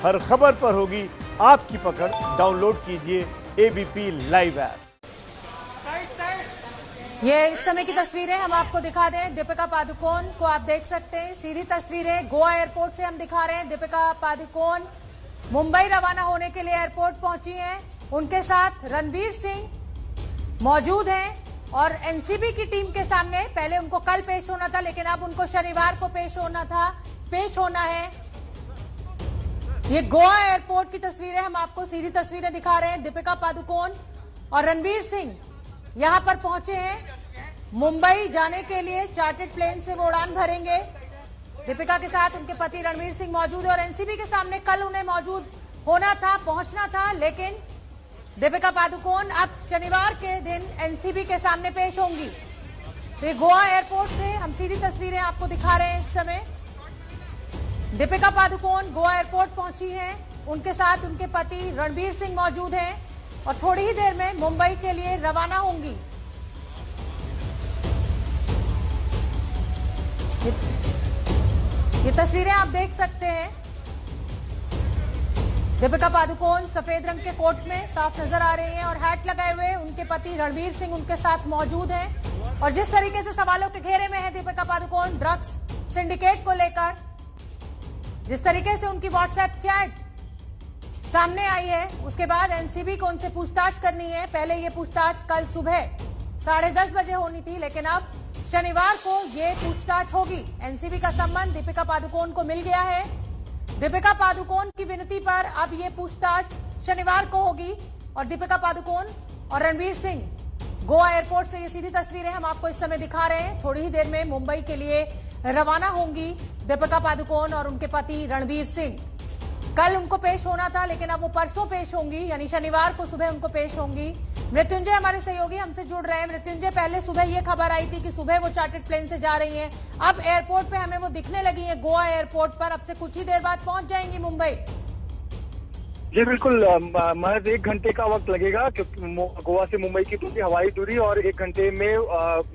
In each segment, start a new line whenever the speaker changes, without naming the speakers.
हर खबर पर होगी आपकी पकड़। डाउनलोड कीजिए एबीपी लाइव ऐप।
ये इस समय की तस्वीरें हम आपको दिखा दें। दीपिका पादुकोण को आप देख सकते हैं, सीधी तस्वीरें गोवा एयरपोर्ट से हम दिखा रहे हैं। दीपिका पादुकोण मुंबई रवाना होने के लिए एयरपोर्ट पहुंची हैं। उनके साथ रणवीर सिंह मौजूद हैं और एनसीबी की टीम के सामने पहले उनको कल पेश होना था, लेकिन अब उनको शनिवार को पेश होना है। ये गोवा एयरपोर्ट की तस्वीरें हम आपको सीधी तस्वीरें दिखा रहे हैं। दीपिका पादुकोण और रणवीर सिंह यहां पर पहुंचे हैं। मुंबई जाने के लिए चार्टर्ड प्लेन से वो उड़ान भरेंगे। दीपिका के साथ उनके पति रणवीर सिंह मौजूद है और एनसीबी के सामने कल उन्हें मौजूद होना था, पहुंचना था, लेकिन दीपिका पादुकोण अब शनिवार के दिन एनसीबी के सामने पेश होंगी। तो ये गोवा एयरपोर्ट से हम सीधी तस्वीरें आपको दिखा रहे हैं। इस समय दीपिका पादुकोण गोवा एयरपोर्ट पहुंची हैं। उनके साथ उनके पति रणवीर सिंह मौजूद हैं और थोड़ी ही देर में मुंबई के लिए रवाना होंगी। ये तस्वीरें आप देख सकते हैं। दीपिका पादुकोण सफेद रंग के कोट में साफ नजर आ रही हैं और हैट लगाए हुए उनके पति रणवीर सिंह उनके साथ मौजूद हैं। और जिस तरीके से सवालों के घेरे में है दीपिका पादुकोण ड्रग्स सिंडिकेट को लेकर, जिस तरीके से उनकी व्हाट्सएप चैट सामने आई है, उसके बाद एनसीबी को उनसे पूछताछ करनी है। पहले ये पूछताछ कल सुबह 10:30 बजे होनी थी, लेकिन अब शनिवार को ये पूछताछ होगी। एनसीबी का संबंध दीपिका पादुकोण को मिल गया है। दीपिका पादुकोण की विनती पर अब ये पूछताछ शनिवार को होगी और दीपिका पादुकोण और रणवीर सिंह गोवा एयरपोर्ट से ये सीधी तस्वीरें हम आपको इस समय दिखा रहे हैं। थोड़ी ही देर में मुंबई के लिए रवाना होंगी दीपिका पादुकोण और उनके पति रणवीर सिंह। कल उनको पेश होना था, लेकिन अब वो परसों पेश होंगी, यानी शनिवार को सुबह उनको पेश होंगी। मृत्युंजय हमारे सहयोगी हमसे जुड़ रहे हैं। मृत्युंजय, पहले सुबह ये खबर आई थी कि सुबह वो चार्टर्ड प्लेन से जा रही हैं, अब एयरपोर्ट पे हमें वो दिखने लगी हैं गोवा एयरपोर्ट पर। अब से कुछ ही देर बाद पहुंच जाएंगी मुंबई।
जी बिल्कुल, महज 1 घंटे का वक्त लगेगा क्योंकि गोवा से मुंबई की पूरी हवाई दूरी, और 1 घंटे में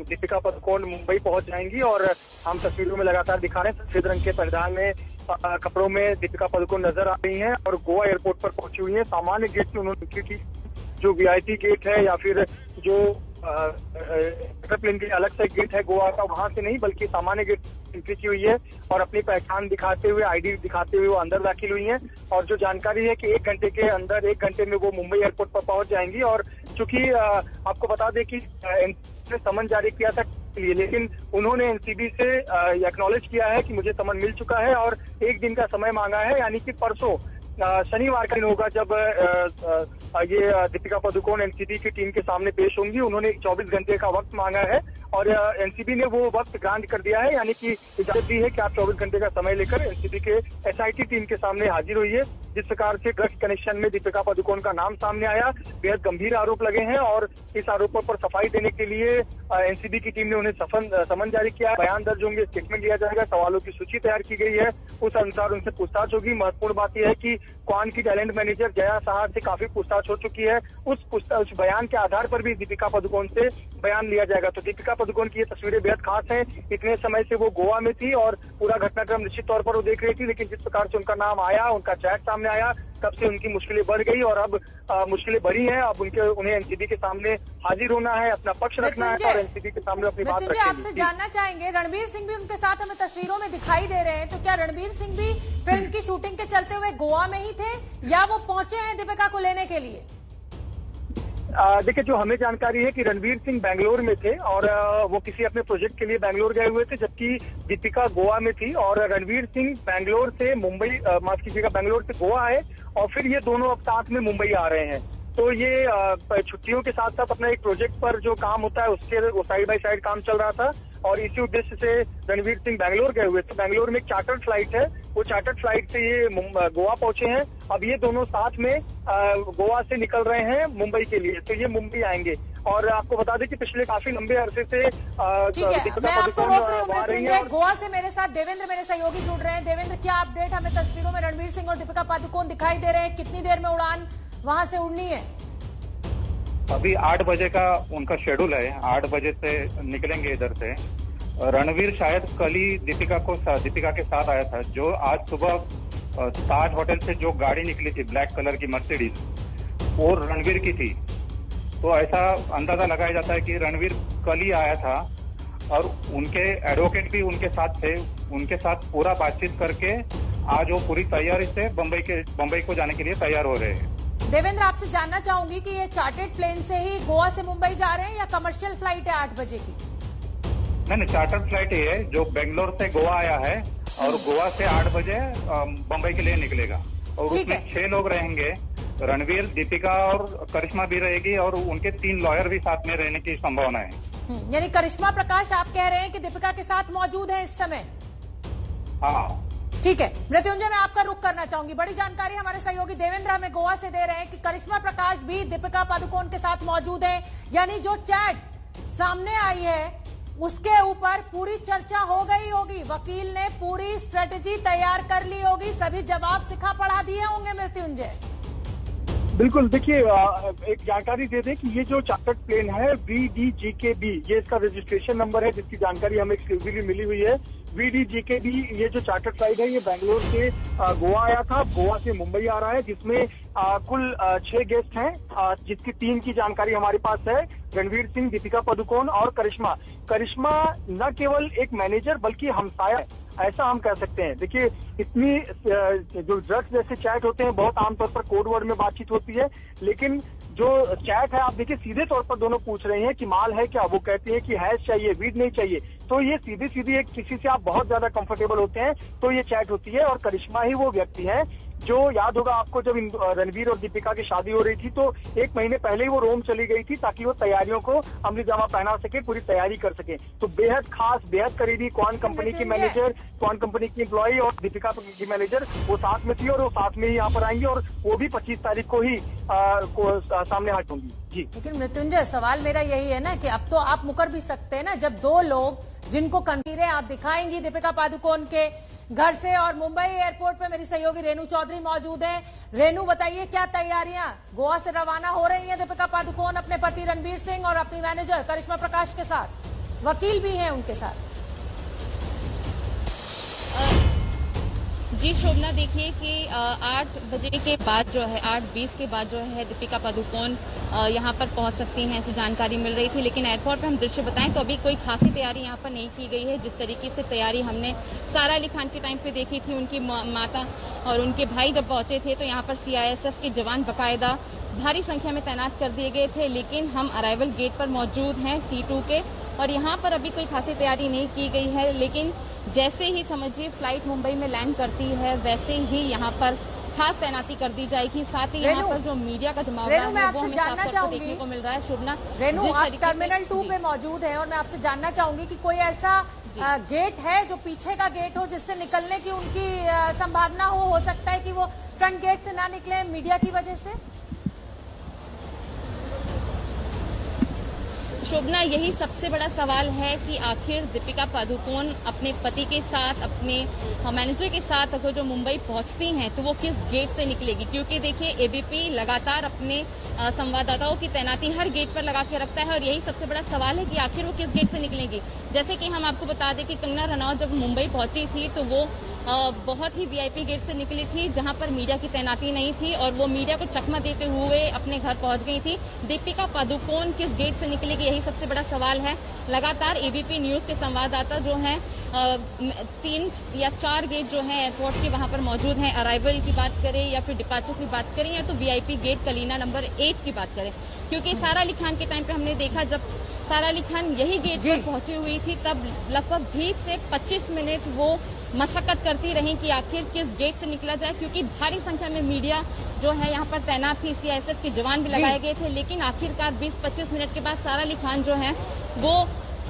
दीपिका पादुकोण मुंबई पहुंच जाएंगी। और हम तस्वीरों में लगातार दिखा रहे हैं, सफेद रंग के परिधान में कपड़ों में दीपिका पादुकोण नजर आ रही हैं और गोवा एयरपोर्ट पर पहुंची हुई हैं। सामान्य गेट से उन्होंने जो वीआईपी गेट है या फिर जो प्लेन के अलग से गेट है गोवा का, वहां से नहीं बल्कि सामान्य गेट एंट्री की हुई है और अपनी पहचान दिखाते हुए, आईडी दिखाते हुए वो अंदर दाखिल हुई हैं। और जो जानकारी है कि 1 घंटे के अंदर, 1 घंटे में वो मुंबई एयरपोर्ट पर पहुंच जाएंगी। और चूंकि आपको बता दें कि ने समन जारी किया था, लेकिन उन्होंने एनसीबी से एक्नॉलेज किया है कि मुझे समन मिल चुका है और 1 दिन का समय मांगा है, यानी कि परसों शनिवार का दिन होगा जब ये दीपिका पादुकोण एनसीबी की टीम के सामने पेश होंगी। उन्होंने 24 घंटे का वक्त मांगा है और एनसीबी ने वो वक्त ग्रांट कर दिया है, यानी कि इजाजत दी है कि आप 24 घंटे का समय लेकर एनसीबी के एसआईटी टीम के सामने हाजिर हुई है। जिस प्रकार से ड्रग्स कनेक्शन में दीपिका पादुकोण का नाम सामने आया, बेहद गंभीर आरोप लगे हैं और इस आरोपों पर सफाई देने के लिए एनसीबी की टीम ने उन्हें समन जारी किया है। बयान दर्ज होंगे, स्टेटमेंट लिया जाएगा, सवालों की सूची तैयार की गई है, उस अनुसार उनसे पूछताछ होगी। महत्वपूर्ण बात यह है कि क्वान की टैलेंट मैनेजर जया साहा से काफी पूछताछ हो चुकी है। उस बयान के आधार पर भी दीपिका पादुकोण से बयान लिया जाएगा। तो दीपिका पादुकोण की ये तस्वीरें बेहद खास हैं। इतने समय से वो गोवा में थी और पूरा घटनाक्रम निश्चित तौर पर वो देख रही थी, लेकिन जिस प्रकार से उनका नाम आया, उनका चैट सामने आया, तब से उनकी मुश्किलें बढ़ गई और अब मुश्किलें बढ़ी हैं। अब उन्हें एनसीबी के सामने हाजिर होना है, अपना पक्ष रखना है और एनसीबी के सामने अपनी बात रखनी है।
आपसे जानना चाहेंगे, रणवीर सिंह भी उनके साथ हमें तस्वीरों में दिखाई दे रहे हैं, तो क्या रणवीर सिंह भी फिल्म की शूटिंग के चलते हुए गोवा में ही थे या वो पहुंचे हैं दीपिका को लेने के लिए?
देखिए, जो हमें जानकारी है कि रणवीर सिंह बेंगलोर में थे और वो किसी अपने प्रोजेक्ट के लिए बेंगलोर गए हुए थे, जबकि दीपिका गोवा में थी। और रणवीर सिंह बेंगलोर से मुंबई, माफ कीजिएगा, बेंगलोर से गोवा आए और फिर ये दोनों अब साथ में मुंबई आ रहे हैं। तो ये छुट्टियों के साथ साथ अपना एक प्रोजेक्ट पर जो काम होता है उसके वो साइड बाय साइड काम चल रहा था और इसी उद्देश्य से रणवीर सिंह बेंगलोर गए हुए थे। बेंगलोर में एक चार्टर्ड फ्लाइट है, वो चार्टर्ड फ्लाइट से ये गोवा पहुंचे हैं। अब ये दोनों साथ में गोवा से निकल रहे हैं मुंबई के लिए, तो ये मुंबई आएंगे। और आपको बता दें कि पिछले काफी लंबे अरसे से
मैं आपको रोक रही हूँ। गोवा से मेरे साथ देवेंद्र, मेरे सहयोगी, जुड़ रहे हैं। देवेंद्र, क्या अपडेट? हमें तस्वीरों में रणवीर सिंह और दीपिका पादुकोण दिखाई दे रहे हैं, कितनी देर में उड़ान वहां से उड़नी है?
अभी 8 बजे का उनका शेड्यूल है, 8 बजे से निकलेंगे इधर से। रणवीर शायद कल ही दीपिका के साथ आया था, जो आज सुबह ताज होटल से जो गाड़ी निकली थी ब्लैक कलर की मर्सिडीज, वो रणवीर की थी। तो ऐसा अंदाजा लगाया जाता है कि रणवीर कल ही आया था और उनके एडवोकेट भी उनके साथ थे। उनके साथ पूरा बातचीत करके आज वो पूरी तैयारी से बम्बई को जाने के लिए तैयार हो रहे हैं।
देवेंद्र, आपसे जानना चाहूंगी कि ये चार्टर्ड प्लेन से ही गोवा से मुंबई जा रहे हैं या कमर्शियल फ्लाइट है 8 बजे की?
नहीं, चार्टर फ्लाइट ही है जो बेंगलोर से गोवा आया है और गोवा से 8 बजे बम्बई के लिए निकलेगा। और उसमें 6 लोग रहेंगे। रणवीर, दीपिका और करिश्मा भी रहेगी और उनके 3 लॉयर भी साथ में रहने की संभावना है।
यानी करिश्मा प्रकाश आप कह रहे हैं कि दीपिका के साथ मौजूद है इस समय?
हाँ,
ठीक है। मृत्युंजय, मैं आपका रुख करना चाहूंगी। बड़ी जानकारी हमारे सहयोगी देवेंद्र हमें गोवा से दे रहे हैं कि करिश्मा प्रकाश भी दीपिका पादुकोण के साथ मौजूद है। यानी जो चैट सामने आई है उसके ऊपर पूरी चर्चा हो गई होगी, वकील ने पूरी स्ट्रेटेजी तैयार कर ली होगी, सभी जवाब सिखा पढ़ा दिए होंगे। मृत्युंजय,
बिल्कुल, देखिए एक जानकारी दे दें कि ये जो चार्टर्ड प्लेन है VDGKB, ये इसका रजिस्ट्रेशन नंबर है जिसकी जानकारी हमें एक्सक्लूसिवली मिली हुई है। VDGKB ये जो चार्टर्ड फ्लाइट है ये बैंगलोर से गोवा आया था, गोवा से मुंबई आ रहा है, जिसमें कुल 6 गेस्ट हैं, जिसकी 3 की जानकारी हमारे पास है, रणवीर सिंह, दीपिका पादुकोण और करिश्मा। करिश्मा न केवल एक मैनेजर बल्कि हमसाया, ऐसा हम कह सकते हैं। देखिए इतनी जो ड्रग्स जैसे चैट होते हैं बहुत आमतौर पर कोड वर्ड में बातचीत होती है, लेकिन जो चैट है आप देखिए सीधे तौर पर दोनों पूछ रहे हैं कि माल है क्या, वो कहती है कि हैश चाहिए, वीड नहीं चाहिए। तो ये सीधी सीधी एक किसी से आप बहुत ज्यादा कंफर्टेबल होते हैं तो ये चैट होती है। और करिश्मा ही वो व्यक्ति है जो, याद होगा आपको, जब रणवीर और दीपिका की शादी हो रही थी तो 1 महीने पहले ही वो रोम चली गई थी ताकि वो तैयारियों को अमली जामा पहना सके, पूरी तैयारी कर सके। तो बेहद खास, बेहद करीबी, कौन कंपनी की मैनेजर, कौन कंपनी की एम्प्लॉई और दीपिका की मैनेजर वो साथ में थी और वो साथ में ही यहाँ पर आएंगी और वो भी 25 तारीख को ही सामने हाथ होंगी। जी, लेकिन
मृत्युंजय, सवाल मेरा यही है ना कि अब तो आप मुकर भी सकते हैं ना, जब 2 लोग जिनको तस्वीरें आप दिखाएंगी दीपिका पादुकोण के घर से, और मुंबई एयरपोर्ट पे मेरी सहयोगी रेनू चौधरी मौजूद है। रेनू, बताइए क्या तैयारियां गोवा से रवाना हो रही हैं दीपिका पादुकोण अपने पति रणवीर सिंह और अपनी मैनेजर करिश्मा प्रकाश के साथ, वकील भी हैं उनके साथ?
जी शोभना, देखिए कि 8 बजे के बाद जो है 8:20 के बाद जो है दीपिका पादुकोण यहाँ पर पहुंच सकती हैं, ऐसी जानकारी मिल रही थी। लेकिन एयरपोर्ट पर हम दृश्य बताएं तो अभी कोई खासी तैयारी यहाँ पर नहीं की गई है। जिस तरीके से तैयारी हमने सारा अली खान के टाइम पे देखी थी, उनकी माता और उनके भाई जब पहुंचे थे तो यहाँ पर CISF के जवान बाकायदा भारी संख्या में तैनात कर दिए गए थे। लेकिन हम अराइवल गेट पर मौजूद हैं T2 के, और यहाँ पर अभी कोई खासी तैयारी नहीं की गई है। लेकिन जैसे ही समझिए फ्लाइट मुंबई में लैंड करती है वैसे ही यहाँ पर खास तैनाती कर दी जाएगी। साथ ही यहाँ पर जो मीडिया का जमावड़ा है वो हमें साफ तौर पर देखने को मिल रहा है। शुभना,
रेनू, आप टर्मिनल 2 पे मौजूद है और मैं आपसे जानना चाहूंगी कि कोई ऐसा गेट है जो पीछे का गेट हो जिससे निकलने की उनकी संभावना हो सकता है कि वो फ्रंट गेट से ना निकले मीडिया की वजह से?
शोभना, यही सबसे बड़ा सवाल है कि आखिर दीपिका पादुकोण अपने पति के साथ, अपने मैनेजर के साथ अगर जो मुंबई पहुंचती हैं तो वो किस गेट से निकलेगी। क्योंकि देखिए ABP लगातार अपने संवाददाताओं की तैनाती हर गेट पर लगा के रखता है और यही सबसे बड़ा सवाल है कि आखिर वो किस गेट से निकलेंगी। जैसे कि हम आपको बता दें कि कंगना रनौत जब मुंबई पहुंची थी तो वो बहुत ही VIP गेट से निकली थी जहां पर मीडिया की तैनाती नहीं थी और वो मीडिया को चकमा देते हुए अपने घर पहुंच गई थी। दीपिका पादुकोण किस गेट से निकलेगी, यही सबसे बड़ा सवाल है। लगातार ABP न्यूज के संवाददाता जो हैं 3 या 4 गेट जो हैं एयरपोर्ट के वहां पर मौजूद हैं। अराइवल की बात करें या फिर डिपार्चर की बात करें या तो VIP गेट कलीना नंबर 8 की बात करें, क्योंकि सारा अली खान के टाइम पे हमने देखा जब सारा अली खान यही गेट पर पहुंची हुई थी तब लगभग 20 से 25 मिनट वो मशक्कत करती रही कि आखिर किस गेट से निकला जाए, क्योंकि भारी संख्या में मीडिया जो है यहाँ पर तैनात थी, CISF के जवान भी लगाए गए थे। लेकिन आखिरकार 20-25 मिनट के बाद सारा अली खान जो है वो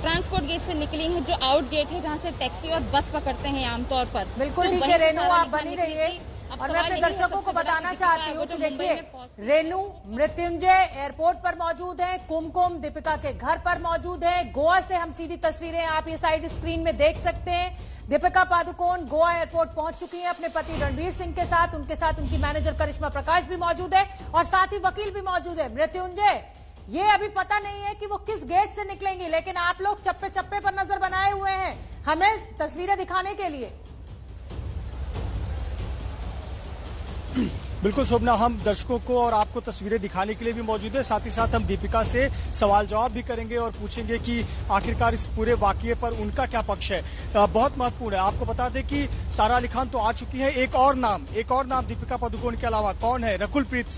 ट्रांसपोर्ट गेट से निकली हैं, जो आउट गेट है जहाँ से टैक्सी और बस पकड़ते हैं आमतौर पर।
बिल्कुल ठीक है रेनू, आप बनी रहिए और मैं अपने दर्शकों को बताना चाहती हूँ कि देखिए रेनू, मृत्युंजय एयरपोर्ट पर मौजूद है, कुमकुम दीपिका के घर पर मौजूद है। गोवा से हम सीधी तस्वीरें आप ये साइड स्क्रीन में देख सकते हैं। दीपिका पादुकोण गोवा एयरपोर्ट पहुंच चुकी हैं अपने पति रणवीर सिंह के साथ, उनके साथ उनकी मैनेजर करिश्मा प्रकाश भी मौजूद है और साथ ही वकील भी मौजूद है। मृत्युंजय, ये अभी पता नहीं है कि वो किस गेट से निकलेंगी, लेकिन आप लोग चप्पे चप्पे पर नजर बनाए हुए हैं हमें तस्वीरें दिखाने के लिए।
बिल्कुल शोभना, हम दर्शकों को और आपको तस्वीरें दिखाने के लिए भी मौजूद है। साथ ही साथ हम दीपिका से सवाल जवाब भी करेंगे और पूछेंगे कि आखिरकार इस पूरे वाकये पर उनका क्या पक्ष है। बहुत महत्वपूर्ण है, आपको बता दें कि सारा अली खान तो आ चुकी है। एक और नाम दीपिका पादुकोण के अलावा कौन है? रकुलप्रीत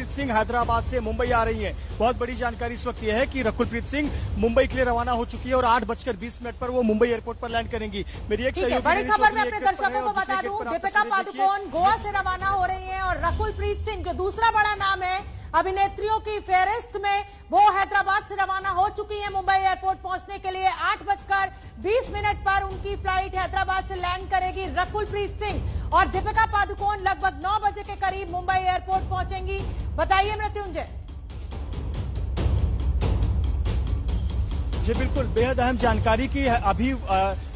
सिंह हैदराबाद से मुंबई आ रही है। बहुत बड़ी जानकारी इस वक्त यह है कि रकुलप्रीत सिंह मुंबई के लिए रवाना हो चुकी है और 8:20 पर वो मुंबई एयरपोर्ट पर लैंड करेंगी। मेरी एक सहयोगी
बड़ी खबर मैं अपने दर्शकों को बता दूं, दीपिका पादुकोण गोवा से रवाना हो रही है और रकुलप्रीत सिंह जो दूसरा बड़ा नाम है अभिनेत्रियों की फेहरिस्त में, वो हैदराबाद से रवाना हो चुकी है मुंबई एयरपोर्ट पहुंचने के लिए। 8:20 पर उनकी फ्लाइट हैदराबाद से लैंड करेगी रकुलप्रीत सिंह और दीपिका पादुकोण लगभग 9 बजे के करीब मुंबई एयरपोर्ट पहुंचेंगी। बताइए मृत्युंजय।
जी बिल्कुल, बेहद अहम जानकारी की है। अभी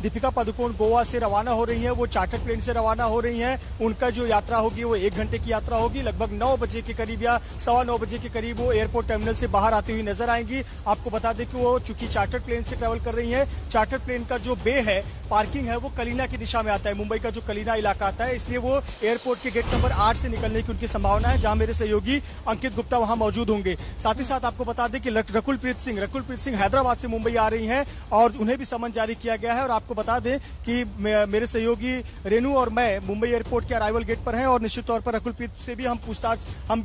दीपिका पादुकोण गोवा से रवाना हो रही है, वो चार्टर प्लेन से रवाना हो रही हैं। उनका जो यात्रा होगी वो 1 घंटे की यात्रा होगी। लगभग 9 बजे के करीब या 9:15 बजे के करीब वो एयरपोर्ट टर्मिनल से बाहर आती हुई नजर आएंगी। आपको बता दें कि वो चूंकि चार्टर प्लेन से ट्रेवल कर रही है, चार्टर प्लेन का जो बे है, पार्किंग है, वो कलीना की दिशा में आता है। मुंबई का जो कलीना इलाका आता है, इसलिए वो एयरपोर्ट के गेट नंबर 8 से निकलने की उनकी संभावना है, जहां मेरे सहयोगी अंकित गुप्ता वहां मौजूद होंगे। साथ ही साथ आपको बता दें कि रकुलप्रीत सिंह हैदराबाद से मुंबई आ रही हैं और उन्हें भी समन जारी किया गया है। और आपको बता दें कि मेरे सहयोगी रेनू और मैं मुंबई एयरपोर्ट के अराइवल गेट पर हैं और निश्चित तौर पर रकुलप्रीत से भी हम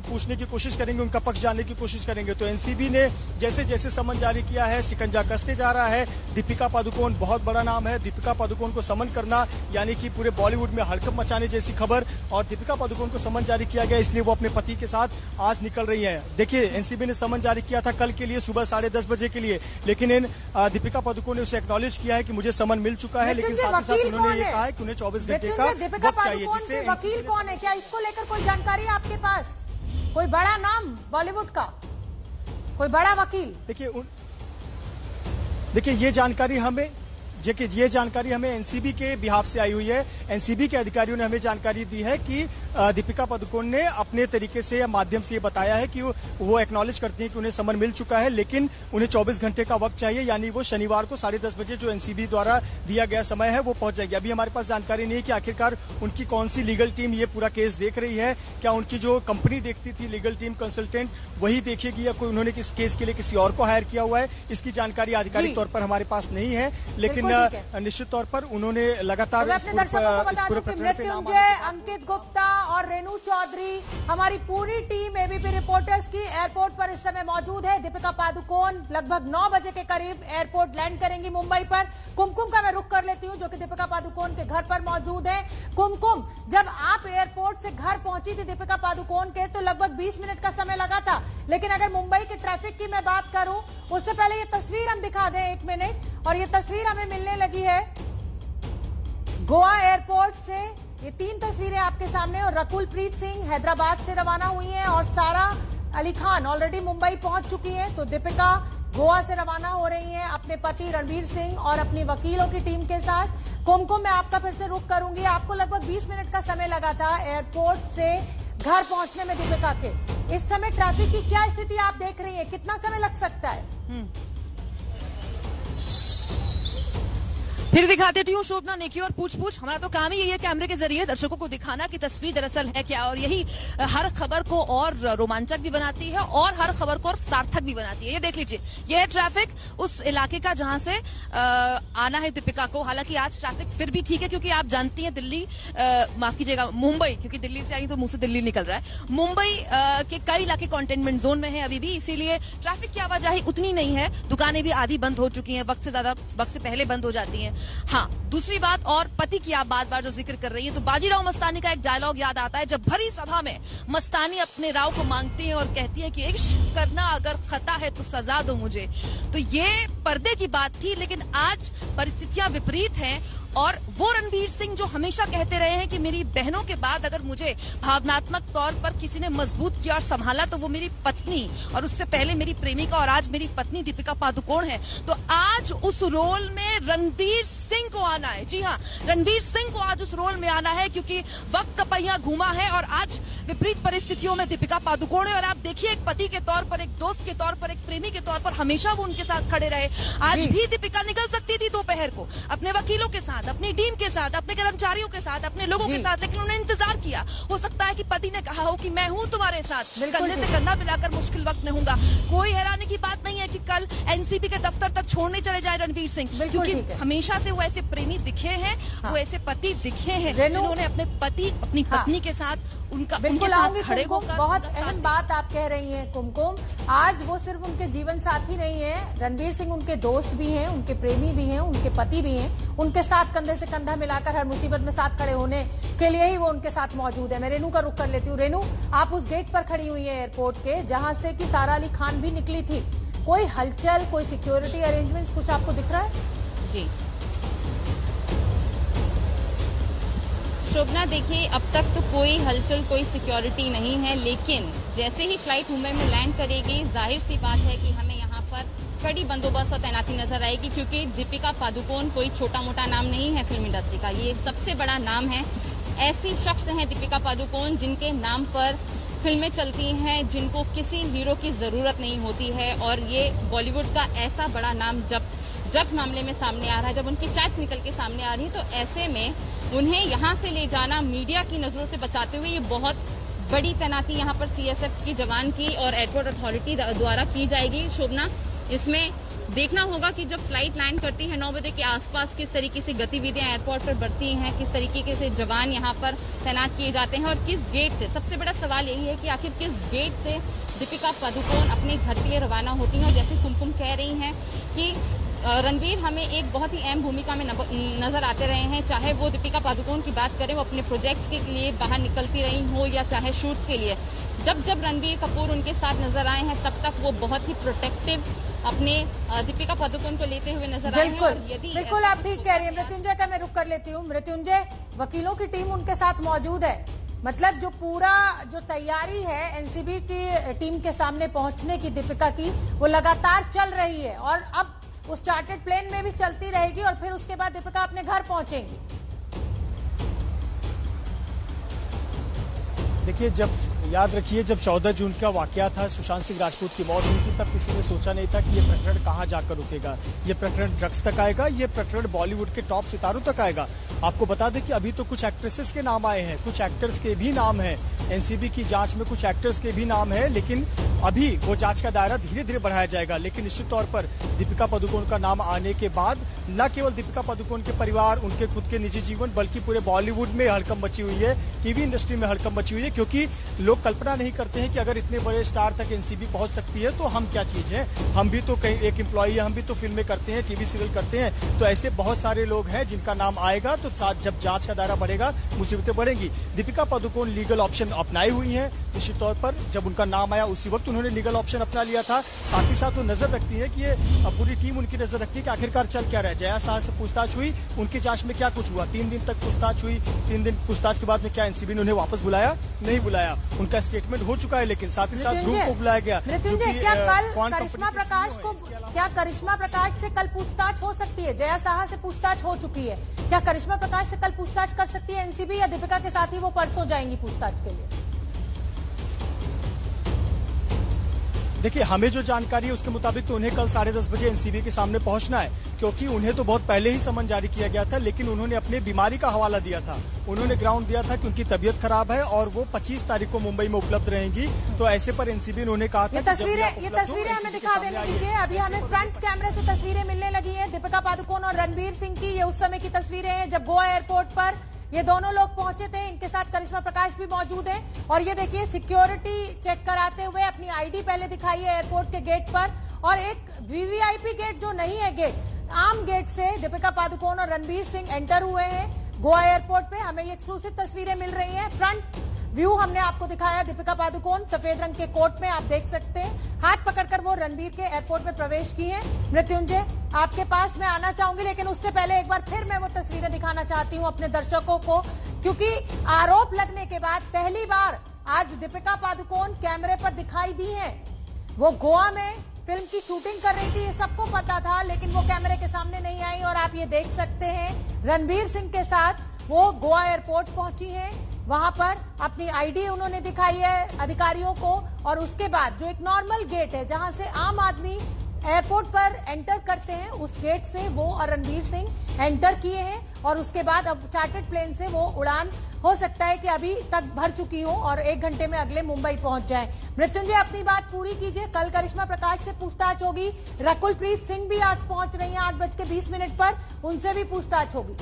पूछने की कोशिश करेंगे, उनका पक्ष जानने की कोशिश करेंगे। तो एनसीबी ने जैसे जैसे समन जारी किया है, शिकंजा कसते जा रहा है। दीपिका पादुकोण बहुत बड़ा नाम है, दीपिका पादुकोण को समन करना यानी कि पूरे बॉलीवुड में हड़कंप मचाने जैसी खबर। और दीपिका पादुकोण को समन जारी किया गया, इसलिए वो अपने पति के साथ आज निकल रही है। देखिए, एनसीबी ने समन जारी किया था कल के लिए सुबह 10:30 बजे के लिए, लेकिन दीपिका पादुकोण ने उसे एक्नॉलेज किया है कि मुझे समन मिल चुका है, लेकिन साथ ही साथ उन्होंने ये कहा है कि उन्हें 24 घंटे का वक्त चाहिए। जिससे
वकील कौन है, क्या इसको लेकर कोई जानकारी है आपके पास? कोई बड़ा नाम बॉलीवुड का, कोई बड़ा वकील?
देखिए ये जानकारी हमें एनसीबी के बिहाफ से आई हुई है। एनसीबी के अधिकारियों ने हमें जानकारी दी है कि दीपिका पादुकोण ने अपने तरीके से या माध्यम से ये बताया है कि वो एक्नॉलेज करती हैं कि उन्हें समन मिल चुका है, लेकिन उन्हें 24 घंटे का वक्त चाहिए, यानी वो शनिवार को 10:30 बजे जो एनसीबी द्वारा दिया गया समय है वो पहुंच जाएगी। अभी हमारे पास जानकारी नहीं है कि आखिरकार उनकी कौन सी लीगल टीम ये पूरा केस देख रही है। क्या उनकी जो कंपनी देखती थी लीगल टीम कंसल्टेंट, वही देखेगी या कोई उन्होंने इस केस के लिए किसी और को हायर किया हुआ है? इसकी जानकारी आधिकारिक तौर पर हमारे पास नहीं है, लेकिन निश्चित तौर पर उन्होंने लगातार
मृत्युंजय, अंकित गुप्ता और रेनू चौधरी, हमारी पूरी टीम एबीपी रिपोर्टर्स की एयरपोर्ट पर इस समय मौजूद है। दीपिका पादुकोण लगभग 9 बजे के करीब एयरपोर्ट लैंड करेंगी मुंबई पर। कुमकुम का मैं रुख कर लेती हूं, जो कि दीपिका पादुकोण के घर पर मौजूद है। कुमकुम, जब आप एयरपोर्ट से घर पहुंची थी दीपिका पादुकोण के, तो लगभग 20 मिनट का समय लगा था, लेकिन अगर मुंबई के ट्रैफिक की मैं बात करूं, उससे पहले ये तस्वीर हम दिखा दें 1 मिनट। और ये तस्वीर हमें मिलने लगी है गोवा एयरपोर्ट से। ये 3 तस्वीरें आपके सामने, और रकुलप्रीत सिंह हैदराबाद से रवाना हुई हैं और सारा अली खान ऑलरेडी मुंबई पहुंच चुकी है। तो दीपिका गोवा से रवाना हो रही हैं अपने पति रणवीर सिंह और अपनी वकीलों की टीम के साथ। कुमकुम, मैं आपका फिर से रुख करूंगी। आपको लगभग 20 मिनट का समय लगा था एयरपोर्ट से घर पहुंचने में दीपिका के। इस समय ट्रैफिक की क्या स्थिति आप देख रही हैं? कितना समय लग सकता है?
फिर दिखाते हूँ शोभना, नेकी और पूछ हमारा तो काम ही यही है कैमरे के जरिए दर्शकों को दिखाना कि तस्वीर दरअसल है क्या, और यही हर खबर को और रोमांचक भी बनाती है और हर खबर को और सार्थक भी बनाती है। ये देख लीजिए, ये है ट्रैफिक उस इलाके का जहां से आना है दीपिका को। हालांकि आज ट्रैफिक फिर भी ठीक है, क्योंकि आप जानती हैं दिल्ली, माफ कीजिएगा मुंबई, क्योंकि दिल्ली से आई तो मुंह से दिल्ली निकल रहा है। मुंबई के कई इलाके कंटेनमेंट जोन में है अभी भी, इसीलिए ट्रैफिक की आवाजाही उतनी नहीं है। दुकानें भी आधी बंद हो चुकी हैं, वक्त से पहले बंद हो जाती हैं। हाँ, दूसरी बात, और पति की आप बार-बार जो जिक्र कर रही है, तो बाजीराव मस्तानी का एक डायलॉग याद आता है, जब भरी सभा में मस्तानी अपने राव को मांगती है और कहती है कि इश्क करना अगर खता है तो सजा दो मुझे। तो ये पर्दे की बात थी, लेकिन आज परिस्थितियां विपरीत हैं। और वो रणवीर सिंह जो हमेशा कहते रहे हैं कि मेरी बहनों के बाद अगर मुझे भावनात्मक तौर पर किसी ने मजबूत किया और संभाला तो वो मेरी पत्नी, और उससे पहले मेरी प्रेमिका और आज मेरी पत्नी दीपिका पादुकोण है। तो आज उस रोल में रणवीर सिंह को आना है। जी हाँ, रणवीर सिंह को आज उस रोल में आना है, क्योंकि वक्त का पहिया घूमा है और आज विपरीत परिस्थितियों में दीपिका पादुकोण है। और आप देखिए, एक पति के तौर पर, एक दोस्त के तौर पर, एक प्रेमी के तौर पर हमेशा वो उनके साथ खड़े रहे। आज भी दीपिका निकल सकती थी दोपहर को अपने वकीलों के साथ, साथ, अपनी टीम के साथ, अपने कर्मचारियों के साथ, अपने लोगों के साथ, लेकिन उन्होंने इंतजार किया। हो सकता है कि पति ने कहा हो कि मैं हूं तुम्हारे साथ, कंधे से कंधा मिलाकर मुश्किल वक्त में हूंगा। कोई हैरानी की बात नहीं है कि कल एनसीबी के दफ्तर तक छोड़ने चले जाए रणवीर सिंह, क्योंकि हमेशा से वो ऐसे प्रेमी दिखे हैं, वो ऐसे पति दिखे हैं जिन्होंने अपने पति, अपनी पत्नी के साथ
बिल्कुल आऊंगी खड़े होकर। बहुत अहम बात आप कह रही हैं कुमकुम। आज वो सिर्फ उनके जीवन साथी नहीं है, रणवीर सिंह उनके दोस्त भी हैं, उनके प्रेमी भी हैं, उनके पति भी हैं। उनके साथ कंधे से कंधा मिलाकर हर मुसीबत में साथ खड़े होने के लिए ही वो उनके साथ मौजूद है। मैं रेनू का रुख कर लेती हूँ। रेनू, आप उस गेट पर खड़ी हुई है एयरपोर्ट के, जहां से कि सारा अली खान भी निकली थी। कोई हलचल, कोई सिक्योरिटी अरेंजमेंट्स कुछ आपको दिख रहा है?
जी शोभना, देखिए अब तक तो कोई हलचल, कोई सिक्योरिटी नहीं है, लेकिन जैसे ही फ्लाइट मुंबई में लैंड करेगी, जाहिर सी बात है कि हमें यहाँ पर कड़ी बंदोबस्त और तैनाती नजर आएगी, क्योंकि दीपिका पादुकोण कोई छोटा मोटा नाम नहीं है फिल्म इंडस्ट्री का, ये सबसे बड़ा नाम है। ऐसी शख्स हैं दीपिका पादुकोण जिनके नाम पर फिल्में चलती हैं, जिनको किसी हीरो की जरूरत नहीं होती है, और ये बॉलीवुड का ऐसा बड़ा नाम जब ड्रग्स मामले में सामने आ रहा है, जब उनकी चार्ज निकल के सामने आ रही है, तो ऐसे में उन्हें यहाँ से ले जाना मीडिया की नजरों से बचाते हुए, ये बहुत बड़ी तैनाती यहाँ पर सीएसएफ की जवान की और एयरपोर्ट अथॉरिटी द्वारा की जाएगी। शोभना, इसमें देखना होगा कि जब फ्लाइट लैंड करती है 9 बजे के आसपास किस तरीके से गतिविधियां एयरपोर्ट पर बढ़ती हैं, किस तरीके से जवान यहाँ पर तैनात किए जाते हैं, और किस गेट से। सबसे बड़ा सवाल यही है कि आखिर किस गेट से दीपिका पादुकोण अपने घर के लिए रवाना होती हैं। और जैसे कुमकुम कह रही हैं कि रणवीर हमें एक बहुत ही अहम भूमिका में नजर आते रहे हैं, चाहे वो दीपिका पादुकोण की बात करें, वो अपने प्रोजेक्ट्स के लिए बाहर निकलती रही हो या चाहे शूट्स के लिए। जब जब रणवीर कपूर उनके साथ नजर आए हैं, तब तक वो बहुत ही प्रोटेक्टिव अपने दीपिका पादुकोण को लेते हुए नजर आए हैं।
यदि बिल्कुल आप ठीक कह रही हैं। मृत्युंजय का मैं रुख कर लेती हूँ। मृत्युंजय, वकीलों की टीम उनके साथ मौजूद है, मतलब जो पूरा जो तैयारी है एनसीबी की टीम के सामने पहुंचने की दीपिका की, वो लगातार चल रही है और अब उस चार्टर्ड प्लेन में भी चलती रहेगी और फिर उसके बाद दीपिका अपने घर पहुंचेंगी।
देखिए, जब याद रखिए, जब 14 जून का वाकया था, सुशांत सिंह राजपूत की मौत हुई थी, तब किसी ने सोचा नहीं था कि ये प्रकरण कहां जाकर रुकेगा। ये प्रकरण ड्रग्स तक आएगा, ये प्रकरण बॉलीवुड के टॉप सितारों तक आएगा। आपको बता दें कि अभी तो कुछ एक्ट्रेसेस के नाम आए हैं, कुछ एक्टर्स के भी नाम हैं, एनसीबी की जांच में कुछ एक्टर्स के भी नाम है, लेकिन अभी वो जांच का दायरा धीरे धीरे बढ़ाया जाएगा। लेकिन निश्चित तौर पर दीपिका पादुकोण का नाम आने के बाद न केवल दीपिका पादुकोण के परिवार, उनके खुद के निजी जीवन, बल्कि पूरे बॉलीवुड में हड़कंप मची हुई है, टीवी इंडस्ट्री में हड़कंप मची हुई है, क्योंकि लोग कल्पना नहीं करते हैं कि अगर इतने बड़े स्टार तक एनसीबी पहुंच सकती है तो हम क्या चीज है। हम भी तो कहीं एक एम्प्लॉई है, हम भी तो फिल्में करते हैं, टीवी सीरियल करते हैं, तो ऐसे बहुत सारे लोग हैं जिनका नाम आएगा, तो जब जांच का दायरा बढ़ेगा मुसीबतें बढ़ेंगी। दीपिका पादुकोण लीगल ऑप्शन अपनाई हुई है, निश्चित तौर पर जब उनका नाम आया उसी वक्त उन्होंने लीगल ऑप्शन अपना लिया था। साथ ही साथ वो नजर रखती है कि ये पूरी टीम उनकी नजर रखती है कि आखिरकार चल क्या रहा है। जया शाह से पूछताछ हुई, उनकी जांच में क्या कुछ हुआ, 3 दिन तक पूछताछ हुई, 3 दिन पूछताछ के बाद में क्या एनसीबी ने उन्हें वापस बुलाया? नहीं बुलाया। उनका स्टेटमेंट हो चुका है, लेकिन साथ ही साथ ग्रुप को बुलाया गया।
क्या कल करिश्मा प्रकाश से कल पूछताछ हो सकती है? जया शाह से पूछताछ हो चुकी है, क्या करिश्मा प्रकाश से कल पूछताछ कर सकती है एनसीबी, या दीपिका के साथ ही वो परसों जाएंगी पूछताछ के लिए?
देखिए, हमें जो जानकारी है उसके मुताबिक तो उन्हें कल 10:30 बजे एनसीबी के सामने पहुंचना है, क्योंकि उन्हें तो बहुत पहले ही समन जारी किया गया था, लेकिन उन्होंने अपनी बीमारी का हवाला दिया था। उन्होंने ग्राउंड दिया था कि उनकी तबीयत खराब है और वो 25 तारीख को मुंबई में उपलब्ध रहेंगी। तो ऐसे पर एनसीबी ने उन्हें कहा था
ये तस्वीरें हमें दिखा देने दीजिए। अभी हमें फ्रंट कैमरे से तस्वीरें मिलने लगी है दीपिका पादुकोण और रणवीर सिंह की। ये उस समय की तस्वीरें हैं जब गोवा एयरपोर्ट पर ये दोनों लोग पहुंचे थे। इनके साथ करिश्मा प्रकाश भी मौजूद है और ये देखिए सिक्योरिटी चेक कराते हुए अपनी आईडी पहले दिखाई है एयरपोर्ट के गेट पर, और एक वीवीआईपी गेट जो नहीं है गेट, आम गेट से दीपिका पादुकोण और रणवीर सिंह एंटर हुए हैं गोवा एयरपोर्ट पे। हमें ये एक्सक्लूसिव तस्वीरें मिल रही हैं। फ्रंट व्यू हमने आपको दिखाया, दीपिका पादुकोण सफेद रंग के कोट में, आप देख सकते हैं हाथ पकड़कर वो रणवीर के एयरपोर्ट में प्रवेश की है। मृत्युंजय, आपके पास मैं आना चाहूंगी, लेकिन उससे पहले एक बार फिर मैं वो तस्वीरें दिखाना चाहती हूं अपने दर्शकों को, क्योंकि आरोप लगने के बाद पहली बार आज दीपिका पादुकोण कैमरे पर दिखाई दी है। वो गोवा में फिल्म की शूटिंग कर रही थी, ये सबको पता था, लेकिन वो कैमरे के सामने नहीं आई। और आप ये देख सकते हैं रणवीर सिंह के साथ वो गोवा एयरपोर्ट पहुंची हैं, वहां पर अपनी आईडी उन्होंने दिखाई है अधिकारियों को, और उसके बाद जो एक नॉर्मल गेट है जहां से आम आदमी एयरपोर्ट पर एंटर करते हैं, उस गेट से वो और रणवीर सिंह एंटर किए हैं और उसके बाद अब चार्टर्ड प्लेन से वो उड़ान हो सकता है कि अभी तक भर चुकी हो और 1 घंटे में अगले मुंबई पहुंच जाए। मृत्युंजय, अपनी बात पूरी कीजिए। कल करिश्मा प्रकाश से पूछताछ होगी, रकुल प्रीत सिंह भी आज पहुंच रही हैं 8:20 पर, उनसे भी पूछताछ होगी।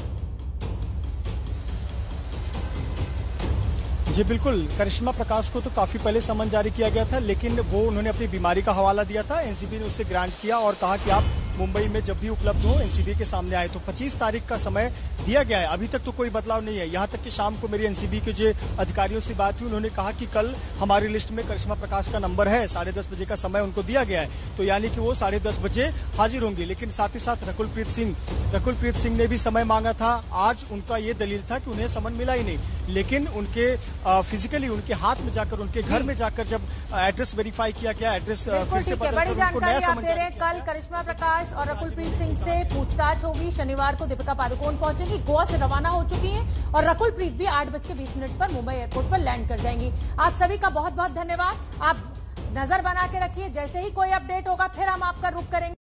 जी बिल्कुल, करिश्मा प्रकाश को तो काफी पहले समन जारी किया गया था, लेकिन वो उन्होंने अपनी बीमारी का हवाला दिया था। एनसीबी ने उससे ग्रांट किया और कहा कि आप मुंबई में जब भी उपलब्ध हो एनसीबी के सामने आए। तो 25 तारीख का समय दिया गया है, अभी तक तो कोई बदलाव नहीं है। यहाँ तक कि शाम को मेरी एनसीबी के जो अधिकारियों से बात हुई, उन्होंने कहा कि कल हमारी लिस्ट में करिश्मा प्रकाश का नंबर है, 10:30 बजे का समय उनको दिया गया है, तो यानी कि वो 10:30 बजे हाजिर होंगे। लेकिन साथ ही साथ रकुल प्रीत सिंह ने भी समय मांगा था। आज उनका ये दलील था कि उन्हें समन मिला ही नहीं, लेकिन उनके फिजिकली उनके हाथ में जाकर, उनके घर में जाकर जब एड्रेस वेरीफाई किया गया, एड्रेस फिर से
बड़ी जानकारी आप दे रहे हैं। कल करिश्मा प्रकाश और रकुलप्रीत सिंह से पूछताछ होगी। शनिवार को दीपिका पादुकोण पहुंचेंगी, गोवा से रवाना हो चुकी हैं और रकुलप्रीत भी 8:20 पर मुंबई एयरपोर्ट पर लैंड कर जाएंगी। आप सभी का बहुत बहुत धन्यवाद। आप नजर बना के रखिए, जैसे ही कोई अपडेट होगा फिर हम आपका रुख करेंगे।